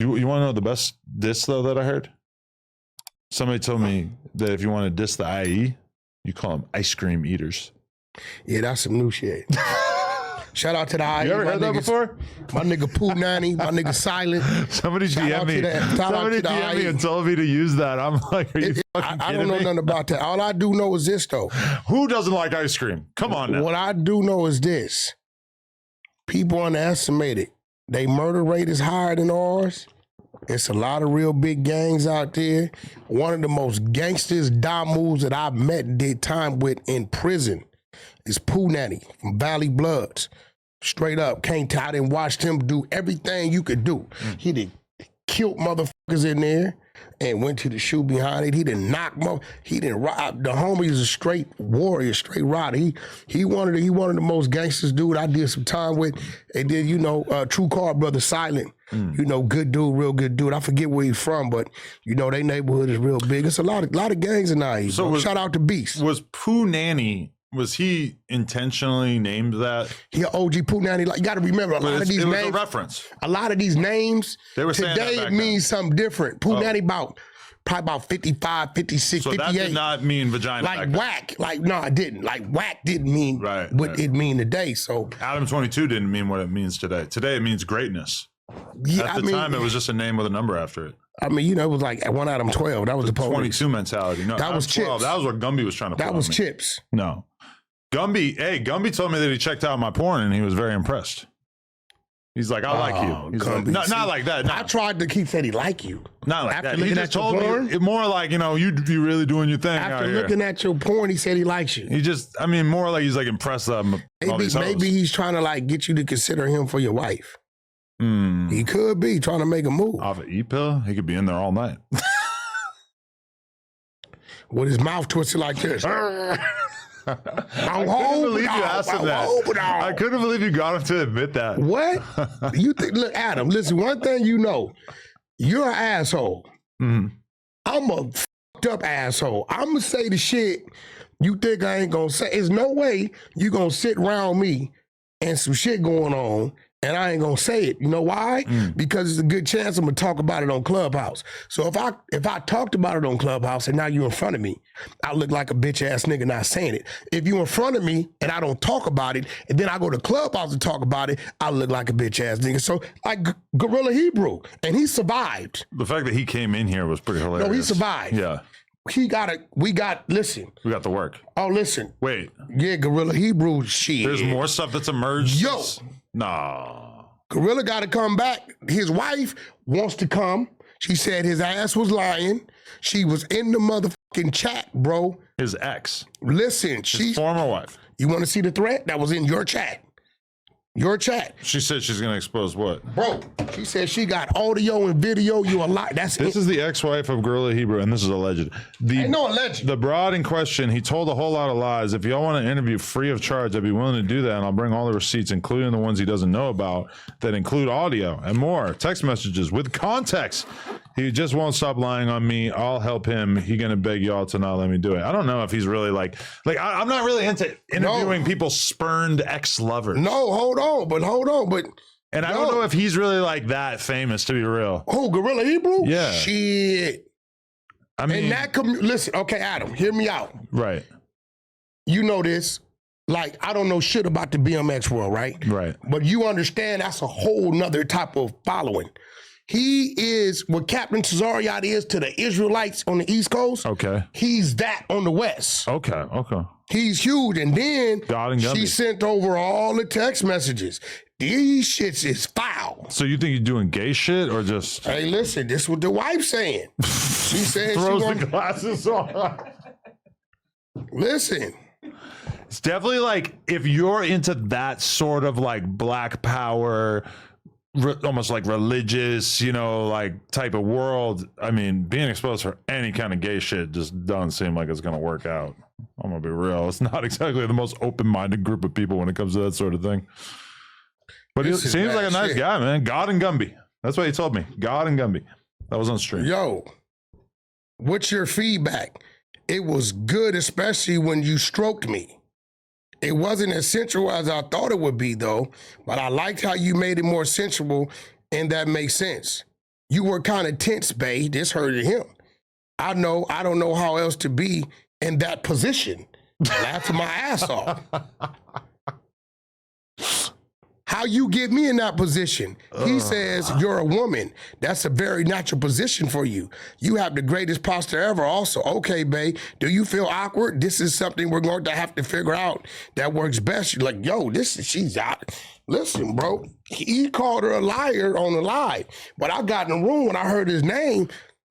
You want to know the best diss though that I heard? Somebody told me that if you want to diss the IE, you call them ice cream eaters. Yeah, that's some new shit. Shout out to the IE. You ever heard that before? My nigga Pooh Nanny, my nigga Silent. Somebody DM me. Somebody DM me and told me to use that. I'm like, are you fucking I don't know kidding me? nothing about that. All I do know is this though. Who doesn't like ice cream? Come on now. What I do know is this. People underestimate it. They murder rate is higher than ours. It's a lot of real big gangs out there. One of the most gangsters, moves that I've met and did time with in prison is Pooh Nanny from Valley Bloods. Straight up, can't tell. I didn't watch him do everything you could do. He did killed motherfuckers in there and went to the shoe behind it. He didn't knock he didn't rob. The homie is a straight warrior, straight rider. He one of the most gangsters dude I did some time with. And then, you know, True Car Brother Silent. You know, good dude, real good dude. I forget where he's from, but you know, their neighborhood is real big. It's a lot of gangs in IE. So shout out to Beast. Was Pooh Nanny, was he intentionally named that? He OG Pooh Nanny. Like, you got to remember, a lot of these names. It was a reference. A lot of these names, they were saying today it means something different. Pooh Nanny probably about 55, 56, so 58. So that did not mean vagina. Like whack. Like, no, it didn't. Like whack didn't mean what it mean today. So Adam 22 didn't mean what it means today. Today it means greatness. Yeah, At the time, it was just a name with a number after it. I mean, you know, it was like 1 Adam 12. That was the police. 22 mentality. No, that was Chips. That was what Gumby was trying to. That was Chips. No, Gumby told me that he checked out my porn and he was very impressed. He's like, I like you. He's like, not like that. No. I tried to keep saying he like you. Not like After that. Looking He at just your told porn, me more like, you know, you really doing your thing. After looking at your porn, he said he likes you. He just, I mean, more like he's like impressed that maybe he's trying to like get you to consider him for your wife. He could be trying to make a move. Off an E-pill, he could be in there all night. With his mouth twisted like this. I couldn't believe you asked him that. I couldn't believe you got him to admit that. What? You think? Look, Adam, listen, one thing you know, you're an asshole. I'm a fucked up asshole. I'm going to say the shit you think I ain't going to say. There's no way you going to sit around me and some shit going on and I ain't gonna say it. You know why? Because it's a good chance I'm gonna talk about it on Clubhouse. So if I talked about it on Clubhouse and now you're in front of me, I look like a bitch ass nigga not saying it. If you're in front of me and I don't talk about it, and then I go to Clubhouse to talk about it, I look like a bitch ass nigga. So like Gorilla Hebrew, and he survived. The fact that he came in here was pretty hilarious. No, he survived. Yeah. Listen. We got the work. Oh, listen. Wait. Yeah, Gorilla Hebrew shit. There's more stuff that's emerged. Yo. Nah. Gorilla got to come back. His wife wants to come. She said his ass was lying. She was in the motherfucking chat, bro. His ex. Listen, his former wife. You want to see the threat? That was in your chat. Your chat. She said she's going to expose what? Bro, she said she got audio and video. You a lie. This is the ex-wife of Gorilla Hebrew, and this is alleged. Ain't no alleged. The broad in question, he told a whole lot of lies. If y'all want to interview free of charge, I'd be willing to do that, and I'll bring all the receipts, including the ones he doesn't know about, that include audio and more, text messages with context. He just won't stop lying on me. I'll help him. He gonna beg y'all to not let me do it. I don't know if he's really like I'm not really into interviewing people's spurned ex-lovers. No, hold on. And I don't know if he's really like that famous, to be real. Oh, Gorilla Hebrew? Yeah. Shit. I mean, and that listen, okay, Adam, hear me out. Right. You know this. Like, I don't know shit about the BMX world, right? Right. But you understand that's a whole nother type of following. He is what Captain Tazariot is to the Israelites on the East Coast. Okay. He's that on the West. Okay. He's huge. And then she sent over all the text messages. These shits is foul. So you think you're doing gay shit or just... Hey, listen, this is what the wife's saying. She said throws the glasses on. Listen. It's definitely like, if you're into that sort of like black power... almost like religious, you know, like type of world. I mean, being exposed for any kind of gay shit just doesn't seem like it's gonna work out. I'm gonna be real. It's not exactly the most open-minded group of people when it comes to that sort of thing. But he seems like a nice guy, man. God and Gumby. That's what he told me. God and Gumby. That was on stream. Yo, what's your feedback? It was good, especially when you stroked me. It wasn't as sensual as I thought it would be, though, but I liked how you made it more sensual, and that makes sense. you were kind of tense, babe. This hurted him. I don't know how else to be in that position. Laughing my ass off. How you get me in that position? He says, you're a woman. That's a very natural position for you. You have the greatest posture ever also. Okay, babe, do you feel awkward? This is something we're going to have to figure out that works best. You're like, yo, she's out. Listen, bro, he called her a liar on the live. But I got in the room when I heard his name.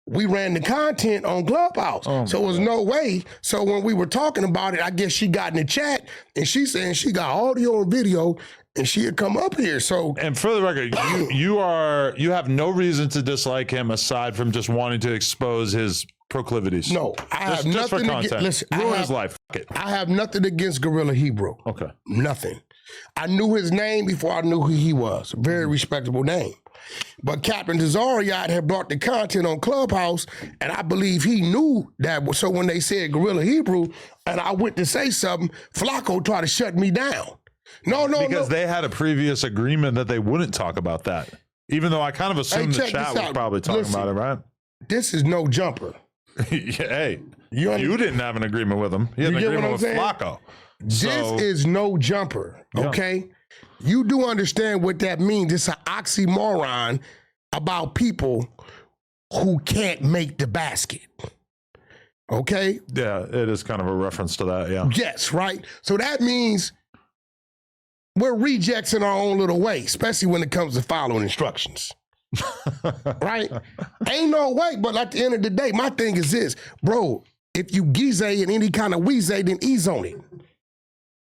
We ran the content on Clubhouse. So it was no way. So when we were talking about it, I guess she got in the chat and she saying she got audio and video and she had come up here. So, and for the record, you have no reason to dislike him aside from just wanting to expose his proclivities. No, I have nothing against. Listen, ruin his life. Fuck it. I have nothing against GRLA Hebrew. Okay, nothing. I knew his name before I knew who he was. Very respectable name. But Captain Tazariot had brought the content on Clubhouse, and I believe he knew that. So when they said GRLA Hebrew, and I went to say something, Flacco tried to shut me down. No. Because they had a previous agreement that they wouldn't talk about that. Even though I kind of assumed the chat was probably talking about it, right? This is no jumper. Hey, you didn't have an agreement with him. You had an agreement with Flacco. This is no jumper, okay? Yeah. You do understand what that means. It's an oxymoron about people who can't make the basket. Okay? Yeah, it is kind of a reference to that, yeah. Yes, right? So that means we're rejects in our own little way, especially when it comes to following instructions. Right? Ain't no way, but at the end of the day, my thing is this, bro, if you gize in any kind of wheeze, then ease on it.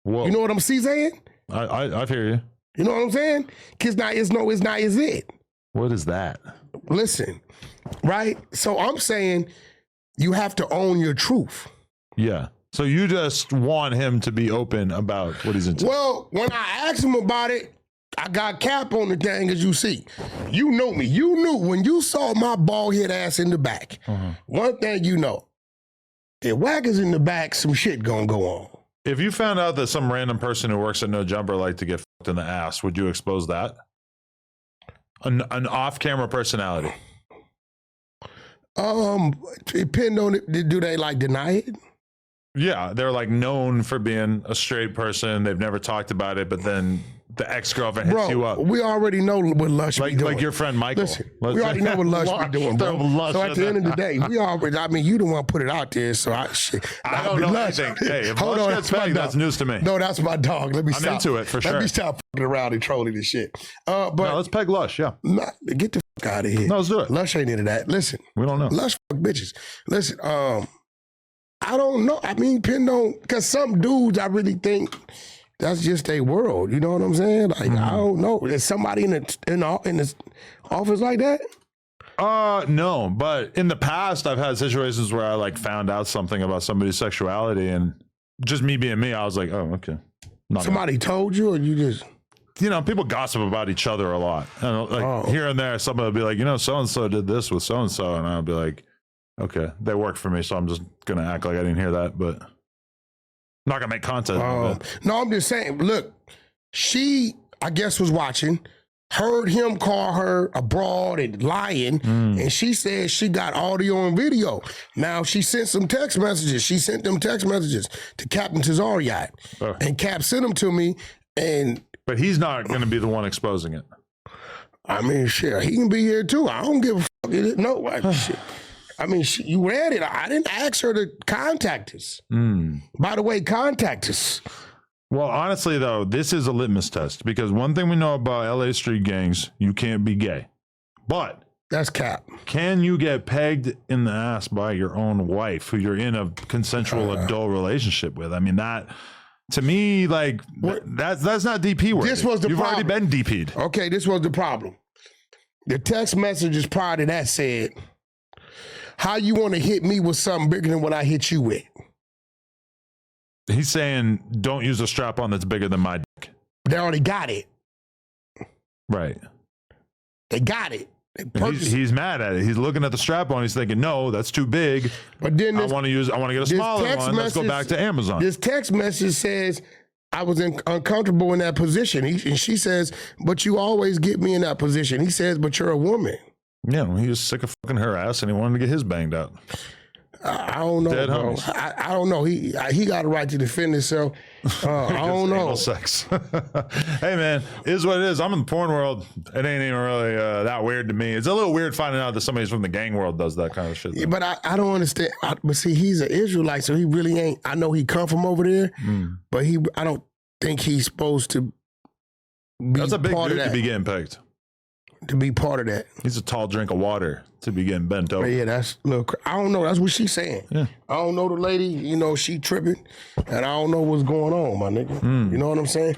Whoa. You know what I'm saying? I hear you. You know what I'm saying? Cause now it's not is it. What is that? Listen, right? So I'm saying you have to own your truth. Yeah. So you just want him to be open about what he's into. Well, when I asked him about it, I got Cap on the thing, as you see. You know me. You knew when you saw my bald head ass in the back. One thing you know, if Wagger's in the back, some shit gonna go on. If you found out that some random person who works at No Jumper liked to get fucked in the ass, would you expose that? An off-camera personality. Depend on it. Do they like deny it? Yeah, they're like known for being a straight person. They've never talked about it, but then the ex-girlfriend hits you up. We already know what Lush be doing. Like your friend Michael. Listen, we already know what Lush be doing, bro. So at the end of the day, we already, I mean, you don't want to put it out there, so I don't know anything. Hey, if Lush gets pegged, that's news to me. No, that's my dog. Let me stop. I'm into it, for sure. Let me stop fucking around and trolling this shit. But no, let's peg Lush, yeah. Get the fuck out of here. No, let's do it. Lush ain't into that. Listen. We don't know. Lush fuck bitches. Listen, I don't know. I mean, because some dudes, I really think that's just their world. You know what I'm saying? Like, I don't know. Is somebody in the office like that? No, but in the past, I've had situations where I like found out something about somebody's sexuality, and just me being me, I was like, oh, okay. Somebody told you, or you just? You know, people gossip about each other a lot. And like here and there, somebody will be like, you know, so-and-so did this with so-and-so. And I'll be like, okay, they work for me, so I'm just going to act like I didn't hear that, but I'm not going to make content of it. No, I'm just saying, look, she, I guess, was watching, heard him call her a broad and lying, and she said she got audio and video. Now, she sent some text messages. She sent them text messages to Captain Tazariot, and Cap sent them to me, But he's not going to be the one exposing it. I mean, shit, he can be here too. I don't give a fuck. No, shit. I mean, you read it. I didn't ask her to contact us. By the way, contact us. Well, honestly, though, this is a litmus test because one thing we know about LA street gangs, you can't be gay. But that's Cap. Can you get pegged in the ass by your own wife who you're in a consensual adult relationship with? I mean, that, to me, like, that's not DP worthy. This was the You've problem. already been DP'd. Okay, this was the problem. The text messages prior to that said, how you want to hit me with something bigger than what I hit you with? He's saying, don't use a strap-on that's bigger than my dick. They already got it. Right. They got it. He's mad at it. He's looking at the strap-on. He's thinking, no, that's too big. But then I want to get a smaller one. Let's go back to Amazon. This text message says, I was uncomfortable in that position. And she says, but you always get me in that position. He says, but you're a woman. Yeah, he was sick of fucking her ass and he wanted to get his banged out. I don't know, Dead bro. homies. I don't know. He got a right to defend himself. I don't know. Anal sex. Hey man, it is what it is. I'm in the porn world. It ain't even really that weird to me. It's a little weird finding out that somebody's from the gang world does that kind of shit. Yeah, but I don't understand. But see, he's an Israelite, so he really ain't. I know he come from over there, but I don't think he's supposed to be That's a big part dude of to that. be getting pegged. To be part of that. He's a tall drink of water to be getting bent over. But yeah, that's look. I don't know. That's what she's saying. Yeah. I don't know the lady. You know, she tripping, and I don't know what's going on, my nigga. You know what I'm saying?